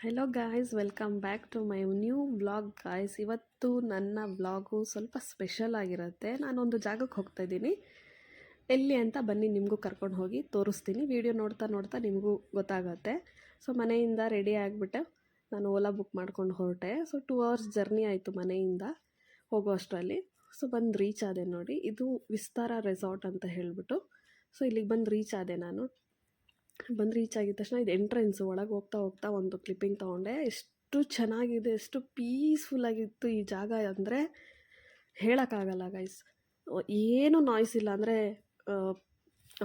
Hello guys, welcome back to my new vlog guys. ಇವತ್ತು ನನ್ನ vlog ಸ್ವಲ್ಪ special ಆಗಿರುತ್ತೆ. ನಾನೊಂದು ಜಾಗಕ್ಕೆ ಹೋಗ್ತಾ ಇದ್ದೀನಿ. ಎಲ್ಲಿ ಅಂತ ಬನ್ನಿ ನಿಮಗೂ ಕರ್ಕೊಂಡು ಹೋಗಿ ತೋರಿಸ್ತೀನಿ. ವಿಡಿಯೋ ನೋಡ್ತಾ ನೋಡ್ತಾ ನಿಮಗೂ ಗೊತ್ತಾಗುತ್ತೆ. ಸೊ ಮನೆಯಿಂದ ರೆಡಿ ಆಗಿಬಿಟ್ಟು ನಾನು ಓಲಾ ಬುಕ್ ಮಾಡ್ಕೊಂಡು ಹೊರಟೆ. ಸೊ 2 ಅವರ್ಸ್ ಜರ್ನಿ ಆಯಿತು ಮನೆಯಿಂದ ಹೋಗೋ ಅಷ್ಟರಲ್ಲಿ. ಸೊ ಬಂದು ರೀಚ್ ಆದೆ ನೋಡಿ. ಇದು ವಿಸ್ತಾರ ರೆಸಾರ್ಟ್ ಅಂತ ಹೇಳಿಬಿಟ್ಟು. ಸೊ ಇಲ್ಲಿಗೆ ಬಂದು ರೀಚ್ ಆದೆ ನಾನು. ಬಂದು ರೀಚ್ ಆಗಿದ ತಕ್ಷಣ ಇದು ಎಂಟ್ರೆನ್ಸು. ಒಳಗೆ ಹೋಗ್ತಾ ಹೋಗ್ತಾ ಒಂದು ಕ್ಲಿಪ್ಪಿಂಗ್ ತೊಗೊಂಡೆ. ಎಷ್ಟು ಚೆನ್ನಾಗಿದೆ, ಎಷ್ಟು ಪೀಸ್ಫುಲ್ಲಾಗಿತ್ತು ಈ ಜಾಗ ಅಂದರೆ ಹೇಳೋಕ್ಕಾಗಲ್ಲ ಗೈಸ್. ಏನೂ ನಾಯ್ಸ್ ಇಲ್ಲ, ಅಂದರೆ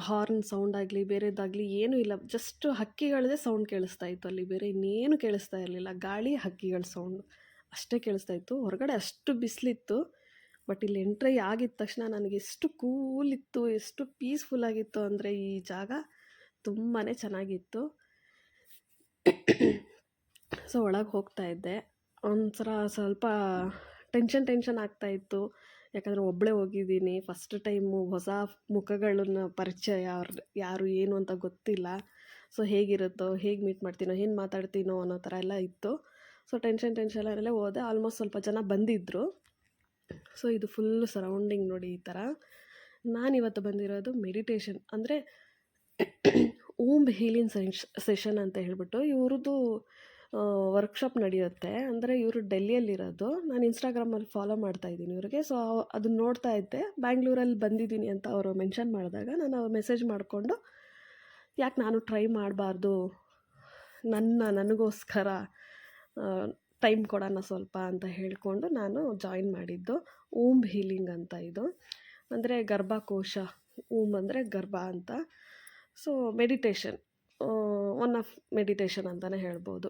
ಹಾರ್ನ್ ಸೌಂಡ್ ಆಗಲಿ ಬೇರೆದಾಗಲಿ ಏನೂ ಇಲ್ಲ. ಜಸ್ಟ್ ಹಕ್ಕಿಗಳದೇ ಸೌಂಡ್ ಕೇಳಿಸ್ತಾ ಇತ್ತು ಅಲ್ಲಿ, ಬೇರೆ ಇನ್ನೇನು ಕೇಳಿಸ್ತಾ ಇರಲಿಲ್ಲ. ಗಾಳಿ, ಹಕ್ಕಿಗಳ ಸೌಂಡ್ ಅಷ್ಟೇ ಕೇಳಿಸ್ತಾ ಇತ್ತು. ಹೊರಗಡೆ ಅಷ್ಟು ಬಿಸಿಲಿತ್ತು. ಬಟ್ ಇಲ್ಲಿ ಎಂಟ್ರಿ ಆಗಿದ ತಕ್ಷಣ ನನಗೆ ಎಷ್ಟು ಕೂಲಿತ್ತು, ಎಷ್ಟು ಪೀಸ್ಫುಲ್ಲಾಗಿತ್ತು ಅಂದರೆ ಈ ಜಾಗ ತುಂಬಾ ಚೆನ್ನಾಗಿತ್ತು. ಸೊ ಒಳಗೆ ಹೋಗ್ತಾ ಇದ್ದೆ. ಒಂಥರ ಸ್ವಲ್ಪ ಟೆನ್ಷನ್ ಆಗ್ತಾಯಿತ್ತು. ಯಾಕಂದರೆ ಒಬ್ಬಳೇ ಹೋಗಿದ್ದೀನಿ, ಫಸ್ಟ್ ಟೈಮು, ಹೊಸ ಮುಖಗಳನ್ನ ಪರಿಚಯ, ಯಾರು ಏನು ಅಂತ ಗೊತ್ತಿಲ್ಲ. ಸೊ ಹೇಗಿರುತ್ತೋ, ಹೇಗೆ ಮೀಟ್ ಮಾಡ್ತೀನೋ, ಏನು ಮಾತಾಡ್ತೀನೋ ಅನ್ನೋ ಥರ ಎಲ್ಲ ಇತ್ತು. ಸೊ ಟೆನ್ಷನಲ್ಲೇ ಹೋದೆ. ಆಲ್ಮೋಸ್ಟ್ ಸ್ವಲ್ಪ ಜನ ಬಂದಿದ್ದರು. ಸೊ ಇದು ಫುಲ್ ಸರೌಂಡಿಂಗ್ ನೋಡಿ ಈ ಥರ. ನಾನಿವತ್ತು ಬಂದಿರೋದು ಮೆಡಿಟೇಷನ್, ಅಂದರೆ ಓಮ್ ಹೀಲಿಂಗ್ ಸೆಷನ್ ಅಂತ ಹೇಳ್ಬಿಟ್ಟು ಇವ್ರದ್ದು ವರ್ಕ್ಶಾಪ್ ನಡೆಯುತ್ತೆ. ಅಂದರೆ ಇವರು ಡೆಲ್ಲಿಯಲ್ಲಿರೋದು. ನಾನು ಇನ್ಸ್ಟಾಗ್ರಾಮಲ್ಲಿ ಫಾಲೋ ಮಾಡ್ತಾಯಿದ್ದೀನಿ ಇವ್ರಿಗೆ. ಸೊ ಅದನ್ನ ನೋಡ್ತಾ ಇದ್ದೆ. ಬ್ಯಾಂಗ್ಳೂರಲ್ಲಿ ಬಂದಿದ್ದೀನಿ ಅಂತ ಅವರು ಮೆನ್ಷನ್ ಮಾಡಿದಾಗ ನಾನು ಮೆಸೇಜ್ ಮಾಡಿಕೊಂಡು, ಯಾಕೆ ನಾನು ಟ್ರೈ ಮಾಡಬಾರ್ದು, ನನಗೋಸ್ಕರ ಟೈಮ್ ಕೊಡೋಣ ಸ್ವಲ್ಪ ಅಂತ ಹೇಳಿಕೊಂಡು ನಾನು ಜಾಯಿನ್ ಮಾಡಿದ್ದು. ಓಮ್ ಹೀಲಿಂಗ್ ಅಂತ ಇದು, ಅಂದರೆ ಗರ್ಭಕೋಶ. ಓಮ್ ಅಂದರೆ ಗರ್ಭ ಅಂತ. So meditation, one of meditation ಅಂತಲೇ ಹೇಳ್ಬೋದು.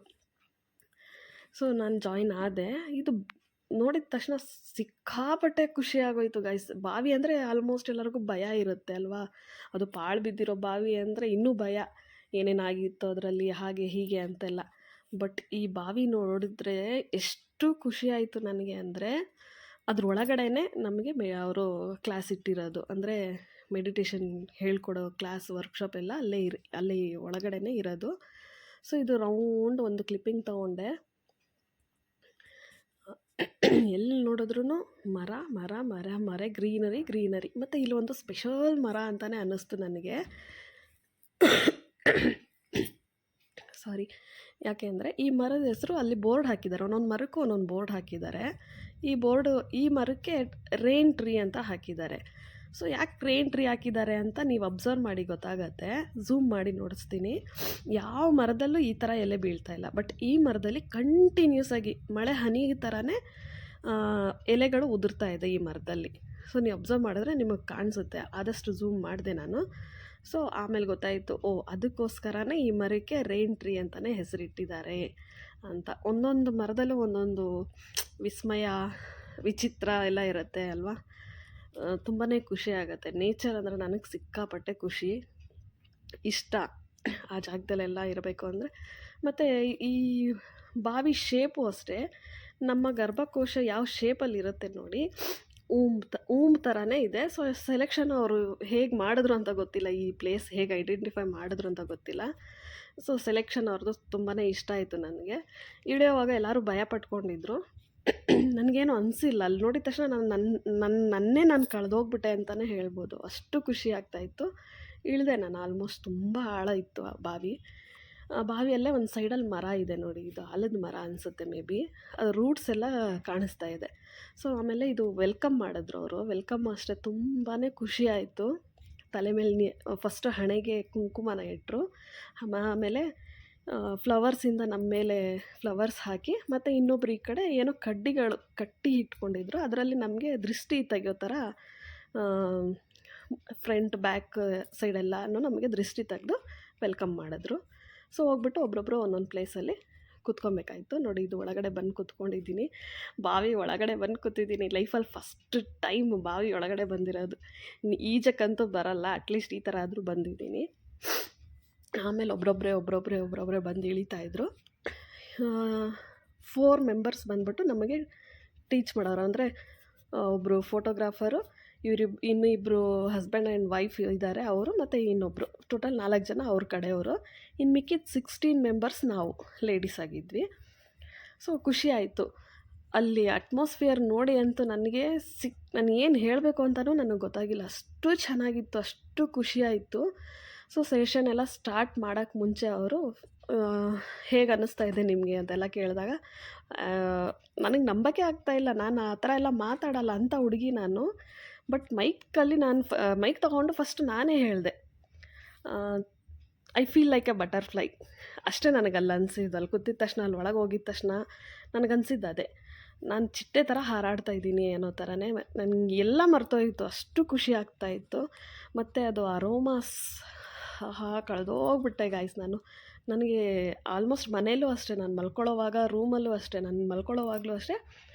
ಸೊ ನಾನು ಜಾಯಿನ್ ಆದೆ. ಇದು ನೋಡಿದ ತಕ್ಷಣ ಸಿಕ್ಕಾಪಟ್ಟೆ ಖುಷಿಯಾಗೋಯ್ತು ಗೈಸ್. ಬಾವಿ ಅಂದರೆ ಆಲ್ಮೋಸ್ಟ್ ಎಲ್ಲರಿಗೂ ಭಯ ಇರುತ್ತೆ ಅಲ್ವಾ. ಅದು ಪಾಳು ಬಿದ್ದಿರೋ ಬಾವಿ ಅಂದರೆ ಇನ್ನೂ ಭಯ, ಏನೇನಾಗಿತ್ತು ಅದರಲ್ಲಿ, ಹಾಗೆ ಹೀಗೆ ಅಂತೆಲ್ಲ. ಬಟ್ ಈ ಬಾವಿ ನೋಡಿದ್ರೆ ಎಷ್ಟು ಖುಷಿಯಾಯಿತು ನನಗೆ ಅಂದರೆ, ಅದ್ರೊಳಗಡೆನೇ ನಮಗೆ ಅವರು ಕ್ಲಾಸ್ ಇಟ್ಟಿರೋದು. ಅಂದರೆ ಮೆಡಿಟೇಷನ್ ಹೇಳ್ಕೊಡೋ ಕ್ಲಾಸ್, ವರ್ಕ್ಶಾಪ್ ಎಲ್ಲ ಅಲ್ಲಿ ಒಳಗಡೆನೇ ಇರೋದು. ಸೊ ಇದು ರೌಂಡ್ ಒಂದು ಕ್ಲಿಪ್ಪಿಂಗ್ ತೊಗೊಂಡೆ. ಎಲ್ಲಿ ನೋಡಿದ್ರೂ ಮರ ಮರ ಮರ ಮರ, ಗ್ರೀನರಿ. ಮತ್ತು ಇಲ್ಲೊಂದು ಸ್ಪೆಷಲ್ ಮರ ಅಂತಲೇ ಅನ್ನಿಸ್ತು ನನಗೆ. ಸಾರಿ, ಯಾಕೆ ಅಂದರೆ ಈ ಮರದ ಹೆಸರು ಅಲ್ಲಿ ಬೋರ್ಡ್ ಹಾಕಿದ್ದಾರೆ. ಒಂದೊಂದು ಮರಕ್ಕೂ ಒಂದೊಂದು ಬೋರ್ಡ್ ಹಾಕಿದ್ದಾರೆ. ಈ ಮರಕ್ಕೆ ರೇನ್ ಟ್ರೀ ಅಂತ ಹಾಕಿದ್ದಾರೆ. ಸೊ ಯಾಕೆ ರೇನ್ ಟ್ರೀ ಹಾಕಿದ್ದಾರೆ ಅಂತ ನೀವು ಅಬ್ಸರ್ವ್ ಮಾಡಿ ಗೊತ್ತಾಗತ್ತೆ. ಝೂಮ್ ಮಾಡಿ ನೋಡಿಸ್ತೀನಿ. ಯಾವ ಮರದಲ್ಲೂ ಈ ಥರ ಎಲೆ ಬೀಳ್ತಾ ಇಲ್ಲ. ಬಟ್ ಈ ಮರದಲ್ಲಿ ಕಂಟಿನ್ಯೂಸ್ ಆಗಿ ಮಳೆ ಹನಿ ಥರನೇ ಎಲೆಗಳು ಉದುರ್ತಾ ಇದೆ ಈ ಮರದಲ್ಲಿ. ಸೊ ನೀವು ಅಬ್ಸರ್ವ್ ಮಾಡಿದ್ರೆ ನಿಮಗೆ ಕಾಣಿಸುತ್ತೆ. ಆದಷ್ಟು ಝೂಮ್ ಮಾಡಿದೆ ನಾನು. ಸೊ ಆಮೇಲೆ ಗೊತ್ತಾಯಿತು, ಅದಕ್ಕೋಸ್ಕರನೇ ಈ ಮರಕ್ಕೆ ರೇನ್ ಟ್ರೀ ಅಂತಲೇ ಹೆಸರಿಟ್ಟಿದ್ದಾರೆ ಅಂತ. ಒಂದೊಂದು ಮರದಲ್ಲೂ ಒಂದೊಂದು ವಿಸ್ಮಯ, ವಿಚಿತ್ರ ಎಲ್ಲ ಇರುತ್ತೆ ಅಲ್ವಾ. ತುಂಬಾ ಖುಷಿ ಆಗುತ್ತೆ. ನೇಚರ್ ಅಂದರೆ ನನಗೆ ಸಿಕ್ಕಾಪಟ್ಟೆ ಖುಷಿ, ಇಷ್ಟ ಆ ಜಾಗದಲ್ಲೆಲ್ಲ ಇರಬೇಕು ಅಂದರೆ. ಮತ್ತು ಈ ಬಾವಿ ಶೇಪು ಅಷ್ಟೇ, ನಮ್ಮ ಗರ್ಭಕೋಶ ಯಾವ ಶೇಪಲ್ಲಿ ಇರುತ್ತೆ ನೋಡಿ, ಓಮ್ ಥರನೇ ಇದೆ. ಸೊ ಸೆಲೆಕ್ಷನ್ ಅವರು ಹೇಗೆ ಮಾಡಿದ್ರು ಅಂತ ಗೊತ್ತಿಲ್ಲ, ಈ ಪ್ಲೇಸ್ ಹೇಗೆ ಐಡೆಂಟಿಫೈ ಮಾಡಿದ್ರು ಅಂತ ಗೊತ್ತಿಲ್ಲ. ಸೊ ಸೆಲೆಕ್ಷನ್ ಅವ್ರದ್ದು ತುಂಬಾ ಇಷ್ಟ ಆಯಿತು ನನಗೆ. ಇಳಿಯೋವಾಗ ಎಲ್ಲರೂ ಭಯ ಪಟ್ಕೊಂಡಿದ್ರು. ನನಗೇನು ಅನಿಸಿಲ್ಲ. ಅಲ್ಲಿ ನೋಡಿದ ತಕ್ಷಣ ನನ್ನೇ ನಾನು ಕಳೆದೋಗ್ಬಿಟ್ಟೆ ಅಂತಲೇ ಹೇಳ್ಬೋದು. ಅಷ್ಟು ಖುಷಿ ಆಗ್ತಾಯಿತ್ತು. ಇಳಿದೆ ನಾನು. ಆಲ್ಮೋಸ್ಟ್ ತುಂಬ ಆಳ ಇತ್ತು ಆ ಬಾವಿ. ಬಾವಿಯಲ್ಲೇ ಒಂದು ಸೈಡಲ್ಲಿ ಮರ ಇದೆ ನೋಡಿ, ಇದು ಆಲದ ಮರ ಅನಿಸುತ್ತೆ ಮೇ ಬಿ. ಅದು ರೂಟ್ಸ್ ಎಲ್ಲ ಕಾಣಿಸ್ತಾ ಇದೆ. ಸೊ ಆಮೇಲೆ ಇದು ವೆಲ್ಕಮ್ ಮಾಡಿದ್ರು ಅವರು. ವೆಲ್ಕಮ್ ಅಷ್ಟೇ ತುಂಬಾ ಖುಷಿ ಆಯಿತು. ತಲೆ ಮೇಲೆ ಫಸ್ಟು ಹಣೆಗೆ ಕುಂಕುಮನ ಇಟ್ಟರು. ಆಮೇಲೆ ಫ್ಲವರ್ಸಿಂದ ನಮ್ಮ ಮೇಲೆ ಫ್ಲವರ್ಸ್ ಹಾಕಿ, ಮತ್ತು ಇನ್ನೊಬ್ರು ಈ ಕಡೆ ಏನೋ ಕಡ್ಡಿಗಳು ಕಟ್ಟಿ ಇಟ್ಕೊಂಡಿದ್ರು. ಅದರಲ್ಲಿ ನಮಗೆ ದೃಷ್ಟಿ ತೆಗೆಯೋ ಥರ ಫ್ರಂಟ್ ಬ್ಯಾಕ್ ಸೈಡೆಲ್ಲನೂ ನಮಗೆ ದೃಷ್ಟಿ ತೆಗೆದು ವೆಲ್ಕಮ್ ಮಾಡಿದ್ರು. ಸೊ ಹೋಗ್ಬಿಟ್ಟು ಒಬ್ಬೊಬ್ಬರು ಒಂದೊಂದು ಪ್ಲೇಸಲ್ಲಿ ಕೂತ್ಕೊಬೇಕಾಯ್ತು ನೋಡಿ. ಇದು ಒಳಗಡೆ ಬಂದು ಕೂತ್ಕೊಂಡಿದ್ದೀನಿ. ಬಾವಿ ಒಳಗಡೆ ಬಂದು ಕೂತಿದ್ದೀನಿ. ಲೈಫಲ್ಲಿ ಫಸ್ಟ್ ಟೈಮ್ ಬಾವಿ ಒಳಗಡೆ ಬಂದಿರೋದು. ಈಜಕ್ಕಂತೂ ಬರಲ್ಲ, ಅಟ್ಲೀಸ್ಟ್ ಈ ಥರ ಆದರೂ ಬಂದಿದ್ದೀನಿ. ಆಮೇಲೆ ಒಬ್ಬೊಬ್ಬರೇ ಬಂದು ಇಳಿತಾಯಿದ್ರು. 4 ಮೆಂಬರ್ಸ್ ಬಂದ್ಬಿಟ್ಟು ನಮಗೆ ಟೀಚ್ ಮಾಡೋರು. ಅಂದರೆ ಒಬ್ಬರು ಫೋಟೋಗ್ರಾಫರು, ಇನ್ನೂ ಇಬ್ಬರು ಹಸ್ಬೆಂಡ್ ಆ್ಯಂಡ್ ವೈಫ್ ಇದ್ದಾರೆ ಅವರು, ಮತ್ತು ಇನ್ನೊಬ್ಬರು ಟೋಟಲ್ 4 ಜನ ಅವ್ರ ಕಡೆಯವರು, ಇನ್ನು ಮಿಕ್ಕಿದ 16 ಮೆಂಬರ್ಸ್ ನಾವು ಲೇಡೀಸ್ ಆಗಿದ್ವಿ. ಸೊ ಖುಷಿ ಆಯಿತು. ಅಲ್ಲಿ ಅಟ್ಮಾಸ್ಫಿಯರ್ ನೋಡಿ ಅಂತೂ ನನಗೆ ನಾನು ಏನು ಹೇಳಬೇಕು ಅಂತಲೂ ನನಗೆ ಗೊತ್ತಾಗಿಲ್ಲ, ಅಷ್ಟು ಚೆನ್ನಾಗಿತ್ತು, ಅಷ್ಟು ಖುಷಿಯಾಯಿತು. ಸೊ ಸೆಷನ್ ಎಲ್ಲ ಸ್ಟಾರ್ಟ್ ಮಾಡೋಕ್ಕೆ ಮುಂಚೆ ಅವರು ಹೇಗೆ ಅನ್ನಿಸ್ತಾ ಇದೆ ನಿಮಗೆ ಅಂತೆಲ್ಲ ಕೇಳಿದಾಗ ನನಗೆ ನಂಬಕ್ಕೆ ಆಗ್ತಾಯಿಲ್ಲ, ನಾನು ಆ ಥರ ಎಲ್ಲ ಮಾತಾಡಲ್ಲ ಅಂಥ ಹುಡುಗಿ ನಾನು. ಬಟ್ ನಾನು ಮೈಕ್ ತೊಗೊಂಡು ಫಸ್ಟ್ ನಾನೇ ಹೇಳಿದೆ, I feel like A butterfly. ಅಷ್ಟೇ ನನಗಲ್ಲಿ ಅನಿಸಿದ್ದು. ಅಲ್ಲಿ ಕೂತಿದ ತಕ್ಷಣ, ಅಲ್ಲಿ ಒಳಗೆ ಹೋಗಿದ ತಕ್ಷಣ ನನಗನ್ಸಿದ್ದು ಅದೇ, ನಾನು ಚಿಟ್ಟೆ ಥರ ಹಾರಾಡ್ತಾ ಇದ್ದೀನಿ ಅನ್ನೋ ಥರನೇ. ನನಗೆ ಎಲ್ಲ ಮರ್ತೋಯಿತು, ಅಷ್ಟು ಖುಷಿ ಆಗ್ತಾಯಿತ್ತು. ಮತ್ತು ಅದು ಅರೋಮಾಸ್ ಕಳೆದೋಗ್ಬಿಟ್ಟೆ ಗಾಯ್ಸ್ ನಾನು. ನನಗೆ ಆಲ್ಮೋಸ್ಟ್ ಮನೇಲೂ ಅಷ್ಟೇ, ನಾನು ಮಲ್ಕೊಳ್ಳೋವಾಗ, ರೂಮಲ್ಲೂ ಅಷ್ಟೇ, ನಾನು ಮಲ್ಕೊಳ್ಳೋವಾಗಲೂ ಅಷ್ಟೇ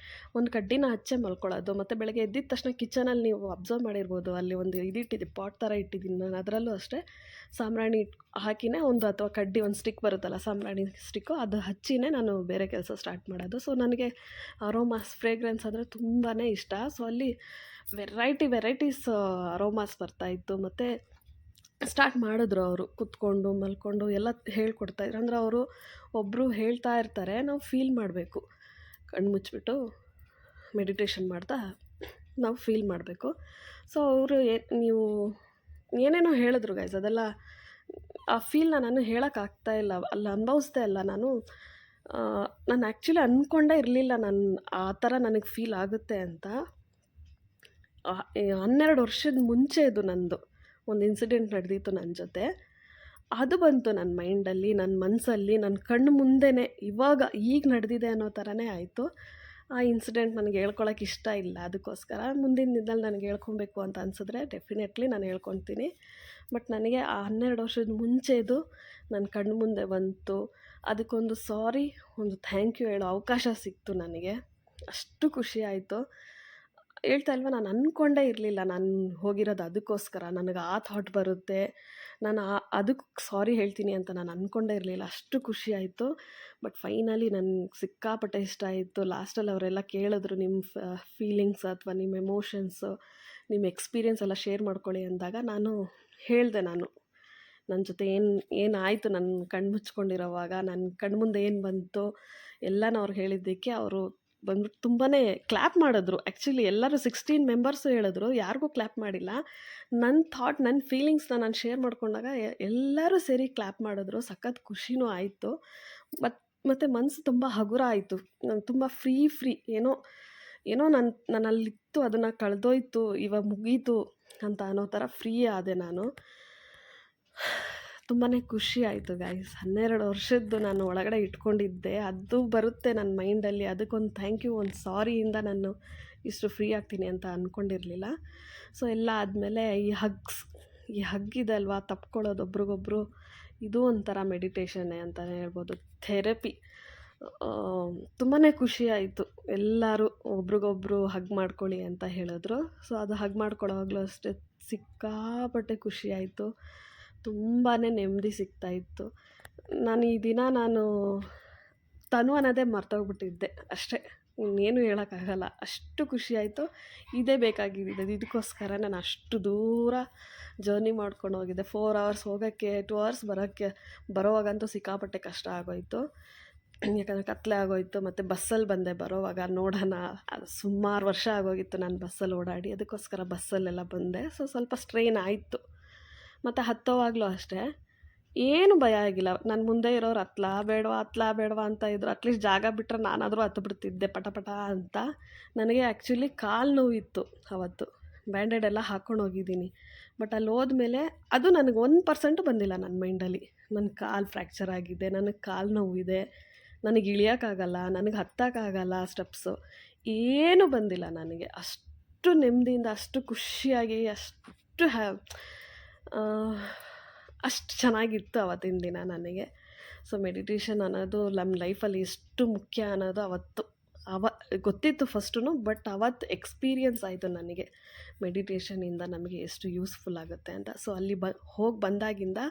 ಒಂದು ಕಡ್ಡಿನ ಹಚ್ಚೆ ಮಲ್ಕೊಳ್ಳೋದು. ಮತ್ತು ಬೆಳಗ್ಗೆ ಎದ್ದಿದ ತಕ್ಷಣ ಕಿಚನಲ್ಲಿ ನೀವು ಅಬ್ಸರ್ವ್ ಮಾಡಿರ್ಬೋದು, ಅಲ್ಲಿ ಒಂದು ಇದಿಟ್ಟಿದ್ದೆ, ಪಾಟ್ ಥರ ಇಟ್ಟಿದ್ದೀನಿ ನಾನು. ಅದರಲ್ಲೂ ಅಷ್ಟೇ ಸಾಂಬ್ರಾಣಿ ಹಾಕಿನೇ ಒಂದು, ಅಥವಾ ಕಡ್ಡಿ ಒಂದು ಸ್ಟಿಕ್ ಬರುತ್ತಲ್ಲ ಸಾಂಬ್ರಾಣಿ ಸ್ಟಿಕ್ಕು, ಅದು ಹಚ್ಚಿನೇ ನಾನು ಬೇರೆ ಕೆಲಸ ಸ್ಟಾರ್ಟ್ ಮಾಡೋದು. ಸೊ ನನಗೆ ಅರೋಮಾಸ್ ಫ್ರೇಗ್ರೆನ್ಸ್ ಅಂದರೆ ತುಂಬಾ ಇಷ್ಟ. ಸೊ ಅಲ್ಲಿ ವೆರೈಟೀಸ್ ಅರೋಮಾಸ್ ಬರ್ತಾಯಿತ್ತು. ಮತ್ತು ಸ್ಟಾರ್ಟ್ ಮಾಡಿದ್ರು ಅವರು, ಕೂತ್ಕೊಂಡು ಮಲ್ಕೊಂಡು ಎಲ್ಲ ಹೇಳ್ಕೊಡ್ತಾಯಿದ್ರು. ಅಂದರೆ ಅವರು ಒಬ್ಬರು ಹೇಳ್ತಾ ಇರ್ತಾರೆ, ನಾವು ಫೀಲ್ ಮಾಡಬೇಕು, ಕಣ್ಣು ಮುಚ್ಚಿಬಿಟ್ಟು ಮೆಡಿಟೇಷನ್ ಮಾಡ್ತಾ ನಾವು ಫೀಲ್ ಮಾಡಬೇಕು. ಸೊ ಅವರು ನೀವು ಏನೇನೋ ಹೇಳಿದ್ರು ಗೈಸ್, ಅದೆಲ್ಲ ಆ ಫೀಲ್ನ ನಾನು ಹೇಳೋಕ್ಕಾಗ್ತಾಯಿಲ್ಲ, ಅಲ್ಲಿ ಅನುಭವಿಸ್ದೆ ಅಲ್ಲ ನಾನು. ಆ್ಯಕ್ಚುಲಿ ಅಂದ್ಕೊಂಡೇ ಇರಲಿಲ್ಲ ನಾನು ಆ ಥರ ನನಗೆ ಫೀಲ್ ಆಗುತ್ತೆ ಅಂತ. 12 ವರ್ಷದ ಮುಂಚೆ ಇದು ನಂದು ಒಂದು ಇನ್ಸಿಡೆಂಟ್ ನಡೆದಿತ್ತು ನನ್ನ ಜೊತೆ. ಅದು ಬಂತು ನನ್ನ ಮೈಂಡಲ್ಲಿ, ನನ್ನ ಮನಸ್ಸಲ್ಲಿ, ನನ್ನ ಕಣ್ಣು ಮುಂದೆನೇ ಈಗ ನಡೆದಿದೆ ಅನ್ನೋ ಥರನೇ ಆಯಿತು. ಆ ಇನ್ಸಿಡೆಂಟ್ ನನಗೆ ಹೇಳ್ಕೊಳಕ್ಕೆ ಇಷ್ಟ ಇಲ್ಲ, ಅದಕ್ಕೋಸ್ಕರ ಮುಂದಿನ ದಿನದಲ್ಲಿ ನನಗೆ ಹೇಳ್ಕೊಬೇಕು ಅಂತ ಅನಿಸಿದ್ರೆ ಡೆಫಿನೆಟ್ಲಿ ನಾನು ಹೇಳ್ಕೊತೀನಿ. ಬಟ್ ನನಗೆ ಆ 12 ವರ್ಷದ ಮುಂಚೆದು ನನ್ನ ಕಣ್ಣು ಮುಂದೆ ಬಂತು. ಅದಕ್ಕೊಂದು ಸಾರಿ, ಒಂದು ಥ್ಯಾಂಕ್ ಯು ಹೇಳೋ ಅವಕಾಶ ಸಿಕ್ತು ನನಗೆ. ಅಷ್ಟು ಖುಷಿ ಆಯಿತು. ಹೇಳ್ತಾ ಇಲ್ವ, ನಾನು ಅಂದ್ಕೊಂಡೇ ಇರಲಿಲ್ಲ ನಾನು ಹೋಗಿರೋದು ಅದಕ್ಕೋಸ್ಕರ. ನನಗೆ ಆ ಥಾಟ್ ಬರುತ್ತೆ, ನಾನು ಅದಕ್ಕೆ ಸಾರಿ ಹೇಳ್ತೀನಿ ಅಂತ ನಾನು ಅಂದ್ಕೊಂಡೇ ಇರಲಿಲ್ಲ. ಅಷ್ಟು ಖುಷಿ ಆಯಿತು. ಬಟ್ ಫೈನಲಿ ನನಗೆ ಸಿಕ್ಕಾಪಟ್ಟೆ ಇಷ್ಟ ಆಯಿತು. ಲಾಸ್ಟಲ್ಲಿ ಅವರೆಲ್ಲ ಕೇಳಿದ್ರು, ನಿಮ್ಮ ಫೀಲಿಂಗ್ಸ್ ಅಥವಾ ನಿಮ್ಮ ಎಮೋಷನ್ಸು, ನಿಮ್ಮ ಎಕ್ಸ್ಪೀರಿಯೆನ್ಸ್ ಎಲ್ಲ ಶೇರ್ ಮಾಡ್ಕೊಳ್ಳಿ ಅಂದಾಗ ನಾನು ಹೇಳಿದೆ, ನನ್ನ ಜೊತೆ ಏನಾಯಿತು ನನ್ನ ಕಣ್ಣು ಮುಚ್ಕೊಂಡಿರೋವಾಗ, ನನ್ನ ಕಣ್ಣು ಮುಂದೆ ಏನು ಬಂತು ಎಲ್ಲನೂ ಅವ್ರು ಹೇಳಿದ್ದಕ್ಕೆ ಅವರು ಬಂದ್ಬಿಟ್ಟು ತುಂಬಾ ಕ್ಲ್ಯಾಪ್ ಮಾಡಿದ್ರು. ಆ್ಯಕ್ಚುಲಿ ಎಲ್ಲರೂ 16 ಮೆಂಬರ್ಸು ಹೇಳಿದ್ರು, ಯಾರಿಗೂ ಕ್ಲ್ಯಾಪ್ ಮಾಡಿಲ್ಲ. ನನ್ನ ಥಾಟ್, ನನ್ನ ಫೀಲಿಂಗ್ಸ್ನ ನಾನು ಶೇರ್ ಮಾಡ್ಕೊಂಡಾಗ ಎಲ್ಲರೂ ಸೇರಿ ಕ್ಲ್ಯಾಪ್ ಮಾಡಿದ್ರು. ಸಖತ್ ಖುಷಿನೂ ಆಯಿತು. ಮತ್ತು ಮನಸ್ಸು ತುಂಬ ಹಗುರ ಆಯಿತು. ನಾನು ತುಂಬ ಫ್ರೀ ಏನೋ ನನ್ನಲ್ಲಿತ್ತು, ಅದನ್ನು ಕಳೆದೋಯ್ತು, ಇವಾಗ ಮುಗೀತು ಅಂತ ಅನ್ನೋ ಥರ ಫ್ರೀ ಆದೆ ನಾನು. ತುಂಬಾ ಖುಷಿ ಆಯಿತು ಗೈಸ್. 12 ವರ್ಷದ್ದು ನಾನು ಒಳಗಡೆ ಇಟ್ಕೊಂಡಿದ್ದೆ, ಅದು ಬರುತ್ತೆ ನನ್ನ ಮೈಂಡಲ್ಲಿ. ಅದಕ್ಕೊಂದು ಥ್ಯಾಂಕ್ ಯು, ಒಂದು ಸಾರಿಯಿಂದ ನಾನು ಇಷ್ಟು ಫ್ರೀ ಆಗ್ತೀನಿ ಅಂತ ಅಂದ್ಕೊಂಡಿರಲಿಲ್ಲ. ಸೊ ಎಲ್ಲ ಆದಮೇಲೆ ಈ ಹಗ್ಗಿದೆ ಅಲ್ವಾ, ತಪ್ಕೊಳ್ಳೋದು ಒಬ್ರಿಗೊಬ್ರು, ಇದು ಒಂಥರ ಮೆಡಿಟೇಷನ್ನೇ ಅಂತಲೇ ಹೇಳ್ಬೋದು, ಥೆರಪಿ. ತುಂಬಾ ಖುಷಿ ಆಯಿತು. ಎಲ್ಲರೂ ಒಬ್ರಿಗೊಬ್ರು ಹಗ್ ಮಾಡ್ಕೊಳ್ಳಿ ಅಂತ ಹೇಳಿದ್ರು. ಸೊ ಅದು ಹಗ್ ಮಾಡ್ಕೊಳ್ಳೋವಾಗಲೂ ಅಷ್ಟೇ ಸಿಕ್ಕಾಪಟ್ಟೆ ಖುಷಿ ಆಯಿತು. ತುಂಬಾ ನೆಮ್ಮದಿ ಸಿಗ್ತಾಯಿತ್ತು. ಈ ದಿನ ತನು ಅನ್ನೋದೇ ಮರ್ತೋಗ್ಬಿಟ್ಟಿದ್ದೆ ಅಷ್ಟೇ, ಇನ್ನೇನು ಹೇಳೋಕ್ಕಾಗಲ್ಲ. ಅಷ್ಟು ಖುಷಿ ಆಯಿತು. ಇದೇ ಬೇಕಾಗಿದ್ದು, ಇದಕ್ಕೋಸ್ಕರ ನಾನು ಅಷ್ಟು ದೂರ ಜರ್ನಿ ಮಾಡ್ಕೊಂಡು ಹೋಗಿದ್ದೆ. 4 hours ಹೋಗೋಕ್ಕೆ, 2 hours ಬರೋವಾಗಂತೂ ಸಿಕ್ಕಾಪಟ್ಟೆ ಕಷ್ಟ ಆಗೋಯಿತು. ಯಾಕಂದರೆ ಕತ್ಲೆ ಆಗೋಯಿತು. ಮತ್ತು ಬಸ್ಸಲ್ಲಿ ಬಂದೆ ಬರೋವಾಗ, ನೋಡೋಣ, ಅದು ಸುಮಾರು ವರ್ಷ ಆಗೋಗಿತ್ತು ನಾನು ಬಸ್ಸಲ್ಲಿ ಓಡಾಡಿ, ಅದಕ್ಕೋಸ್ಕರ ಬಸ್ಸಲ್ಲೆಲ್ಲ ಬಂದೆ. ಸೊ ಸ್ವಲ್ಪ ಸ್ಟ್ರೈನ್ ಆಯಿತು. ಮತ್ತು ಹತ್ತೋವಾಗಲೂ ಅಷ್ಟೇ ಏನು ಭಯ ಆಗಿಲ್ಲ. ನನ್ನ ಮುಂದೆ ಇರೋರು ಹತ್ತಲಾ ಬೇಡವಾ ಅಂತ ಇದ್ರು. ಅಟ್ಲೀಸ್ಟ್ ಜಾಗ ಬಿಟ್ಟರೆ ನಾನಾದರೂ ಹತ್ತಿಬಿಡ್ತಿದ್ದೆ ಪಟ ಅಂತ. ನನಗೆ ಆ್ಯಕ್ಚುಲಿ ಕಾಲು ನೋವಿತ್ತು ಅವತ್ತು, ಬ್ಯಾಂಡೇಡ್ ಎಲ್ಲ ಹಾಕ್ಕೊಂಡು ಹೋಗಿದ್ದೀನಿ. ಬಟ್ ಅಲ್ಲಿ ಹೋದ್ಮೇಲೆ ಅದು ನನಗೆ 1% ಬಂದಿಲ್ಲ ನನ್ನ ಮೈಂಡಲ್ಲಿ. ನನ್ನ ಕಾಲು ಫ್ರ್ಯಾಕ್ಚರ್ ಆಗಿದೆ, ನನಗೆ ಕಾಲು ನೋವಿದೆ, ನನಗೆ ಇಳಿಯೋಕ್ಕಾಗಲ್ಲ, ನನಗೆ ಹತ್ತೋಕ್ಕಾಗಲ್ಲ ಸ್ಟೆಪ್ಸು, ಏನೂ ಬಂದಿಲ್ಲ ನನಗೆ. ಅಷ್ಟು ನೆಮ್ಮದಿಯಿಂದ, ಅಷ್ಟು ಖುಷಿಯಾಗಿ, ಅಷ್ಟು ಚೆನ್ನಾಗಿತ್ತು ಆವತ್ತಿನ ದಿನ ನನಗೆ. ಸೊ ಮೆಡಿಟೇಷನ್ ಅನ್ನೋದು ನಮ್ಮ ಲೈಫಲ್ಲಿ ಎಷ್ಟು ಮುಖ್ಯ ಅನ್ನೋದು ಗೊತ್ತಿತ್ತು ಫಸ್ಟು. ಬಟ್ ಅವತ್ತು ಎಕ್ಸ್ಪೀರಿಯನ್ಸ್ ಆಯಿತು ನನಗೆ, ಮೆಡಿಟೇಷನಿಂದ ನಮಗೆ ಎಷ್ಟು ಯೂಸ್ಫುಲ್ ಆಗುತ್ತೆ ಅಂತ. ಸೊ ಅಲ್ಲಿ ಹೋಗಿ ಬಂದಾಗಿಂದ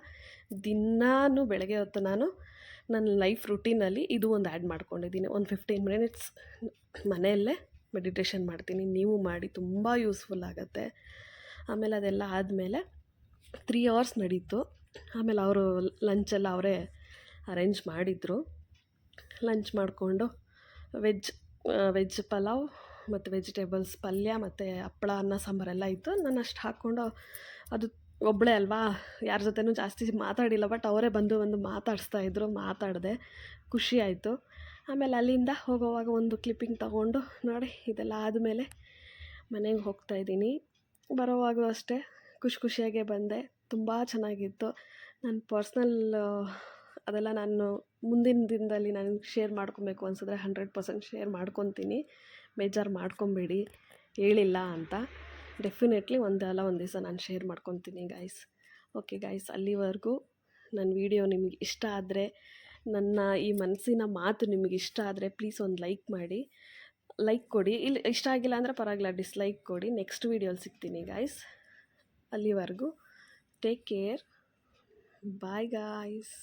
ದಿನಾನು ಬೆಳಗ್ಗೆ ಹೊತ್ತು ನಾನು ನನ್ನ ಲೈಫ್ ರುಟೀನಲ್ಲಿ ಇದು ಒಂದು ಆ್ಯಡ್ ಮಾಡ್ಕೊಂಡಿದ್ದೀನಿ. ಒಂದು 15 minutes ಮನೆಯಲ್ಲೇ ಮೆಡಿಟೇಷನ್ ಮಾಡ್ತೀನಿ. ನೀವು ಮಾಡಿ, ತುಂಬ ಯೂಸ್ಫುಲ್ ಆಗುತ್ತೆ. ಆಮೇಲೆ ಅದೆಲ್ಲ ಆದಮೇಲೆ 3 hours ನಡೀತು. ಆಮೇಲೆ ಅವರು ಲಂಚೆಲ್ಲ ಅವರೇ ಅರೇಂಜ್ ಮಾಡಿದರು. ಲಂಚ್ ಮಾಡಿಕೊಂಡು ವೆಜ್ ಪಲಾವ್ ಮತ್ತು ವೆಜಿಟೇಬಲ್ಸ್ ಪಲ್ಯ ಮತ್ತು ಹಪ್ಪಳ ಅನ್ನ ಸಾಂಬಾರೆಲ್ಲ ಇತ್ತು. ನಾನು ಅಷ್ಟು ಹಾಕ್ಕೊಂಡು, ಅದು ಒಬ್ಬಳೇ ಅಲ್ವಾ, ಯಾರ ಜೊತೆನೂ ಜಾಸ್ತಿ ಮಾತಾಡಿಲ್ಲ, ಬಟ್ ಅವರೇ ಬಂದು ಮಾತಾಡಿಸ್ತಾಯಿದ್ರು. ಮಾತಾಡಿದೆ, ಖುಷಿ ಆಯಿತು. ಆಮೇಲೆ ಅಲ್ಲಿಂದ ಹೋಗೋವಾಗ ಒಂದು ಕ್ಲಿಪ್ಪಿಂಗ್ ತೊಗೊಂಡು ನೋಡಿ, ಇದೆಲ್ಲ ಆದಮೇಲೆ ಮನೆಗೆ ಹೋಗ್ತಾಯಿದ್ದೀನಿ. ಬರೋವಾಗೂ ಅಷ್ಟೇ ಖುಷಿಯಾಗೇ ಬಂದೆ. ತುಂಬ ಚೆನ್ನಾಗಿತ್ತು. ನನ್ನ ಪರ್ಸ್ನಲ್ ಅದೆಲ್ಲ ನಾನು ಮುಂದಿನ ದಿನದಲ್ಲಿ ನಾನು ಶೇರ್ ಮಾಡ್ಕೊಬೇಕು ಅನಿಸಿದ್ರೆ 100% ಶೇರ್ ಮಾಡ್ಕೊತೀನಿ. ಬೇಜಾರು ಮಾಡ್ಕೊಬೇಡಿ ಹೇಳಿಲ್ಲ ಅಂತ. ಡೆಫಿನೆಟ್ಲಿ ಒಂದಲ್ಲ ಒಂದು ದಿವಸ ನಾನು ಶೇರ್ ಮಾಡ್ಕೊತೀನಿ ಗಾಯ್ಸ್. ಓಕೆ ಗಾಯ್ಸ್, ಅಲ್ಲಿವರೆಗೂ ನನ್ನ ವಿಡಿಯೋ ನಿಮಗೆ ಇಷ್ಟ ಆದರೆ, ನನ್ನ ಈ ಮನಸ್ಸಿನ ಮಾತು ನಿಮಗೆ ಇಷ್ಟ ಆದರೆ ಪ್ಲೀಸ್ ಒಂದು ಲೈಕ್ ಕೊಡಿ. ಇಲ್ಲಿ ಇಷ್ಟ ಆಗಿಲ್ಲ ಅಂದರೆ ಪರವಾಗಿಲ್ಲ, ಡಿಸ್ಲೈಕ್ ಕೊಡಿ. ನೆಕ್ಸ್ಟ್ ವೀಡಿಯೋಲಿ ಸಿಗ್ತೀನಿ ಗಾಯ್ಸ್. ಅಲ್ಲಿವರೆಗೂ ಟೇಕ್ ಕೇರ್. Bye guys.